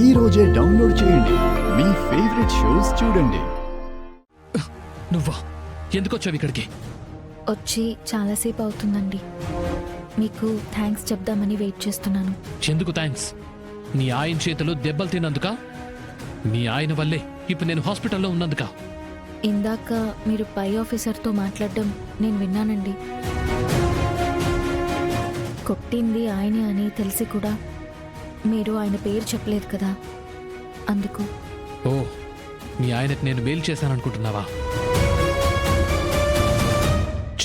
ఈ రోజే డౌన్లోడ్ చేయండి. మీ ఫేవరెట్ షోస్ చూడండి. నువ్వా? ఎందుకు వచ్చావు ఇక్కడికి? వచ్చి చాలాసేపు అవుతుందండి. మీకు థ్యాంక్స్ చెప్దామని వెయిట్ చేస్తున్నాను. ఎందుకు థ్యాంక్స్? నీ ఆయన చేతిలో దెబ్బలు తిన్నందుక? మీ ఆయన వల్లే ఇప్పుడు నేను హాస్పిటల్లో ఉన్నందుక? ఇందాక మీరు పై ఆఫీసర్తో మాట్లాడడం నేను విన్నానండి. కొట్టింది ఆయనే అని తెలిసి కూడా మీరు ఆయన పేరు చెప్పలేదు కదా, అందుకు. ఓ, మీ ఆయనకు నేను మేలు చేశాననుకుంటున్నావా?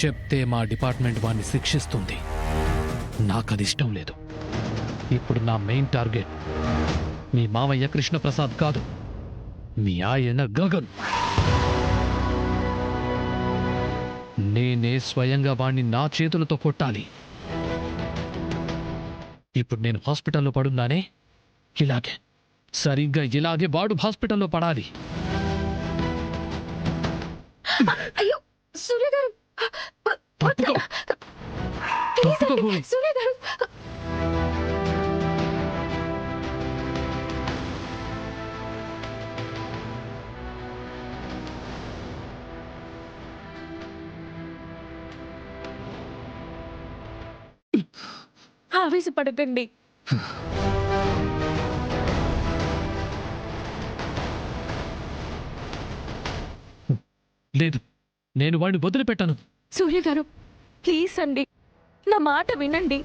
చెప్తే మా డిపార్ట్మెంట్ వాణ్ణి శిక్షిస్తుంది. నాకది ఇష్టం లేదు. ఇప్పుడు నా మెయిన్ టార్గెట్ మీ మావయ్య కృష్ణప్రసాద్ కాదు, మీ ఆయన గగన్. నేనే స్వయంగా వాణ్ణి నా చేతులతో కొట్టాలి. ఇప్పుడు నేను హాస్పిటల్లో పడున్నానే, ఇలాగే సరిగ్గా ఇలాగే వాడు హాస్పిటల్లో పడాలి. అయ్యో సూర్య గారు, తప్పుకో. తప్పుకో భూమి. సూర్య గారు. ఆవేశపడకండి. లేదు, నేను వాడిని వదిలిపెట్టాను. సూర్య గారు ప్లీజ్ అండి, నా మాట వినండి.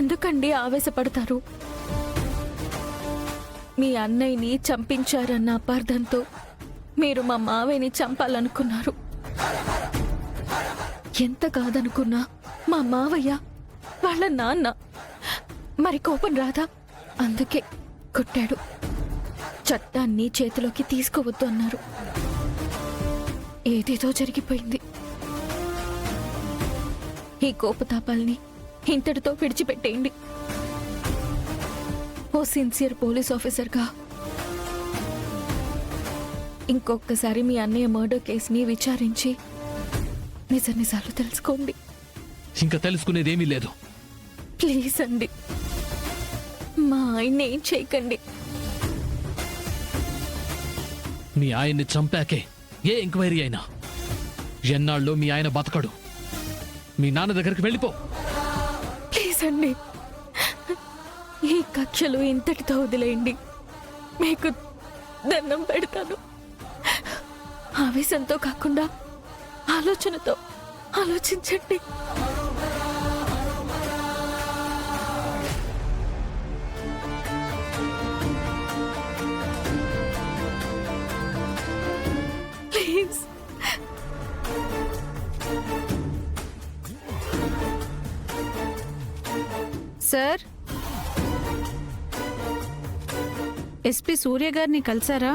ఎందుకండి ఆవేశపడతారు? మీ అన్నయ్యని చంపించారన్న అపార్థంతో మీరు మా మావయ్యని చంపాలనుకున్నారు. ఎంత కాదనుకున్నా మా మావయ్య వాళ్ళ నాన్న. మరి కోపం రాదా? అందుకే కొట్టాడు. చట్టాన్ని చేతిలోకి తీసుకోవద్దు అన్నారు. ఏదేదో జరిగిపోయింది. ఈ కోపతాపాల్ని ఇంతటితో విడిచిపెట్టేయండి. ఓ సిన్సియర్ పోలీస్ ఆఫీసర్గా ఇంకొకసారి మీ అన్నయ్య మర్డర్ కేసుని విచారించి నిజాలు తెలుసుకోండి. ఇంకా తెలుసుకునేదేమీ లేదు. ప్లీజ్ అండి, మా ఆయన్ని ఏం చేయకండి. మీ ఆయన్ని చంపాకే ఏ ఎంక్వైరీ అయినా ఎన్నాళ్ళలో మీ ఆయన బతకడు. మీ నాన్న దగ్గరికి వెళ్ళిపో. ప్లీజ్ అండి, ఈ కక్షలు ఇంతటితో వదిలేయండి. మీకు దండం పెడతాను. ఆవేశంతో కాకుండా ఆలోచనతో ఆలోచించండి. ప్లీజ్. సార్, ఎస్పీ సూర్య గారిని కలిసారా?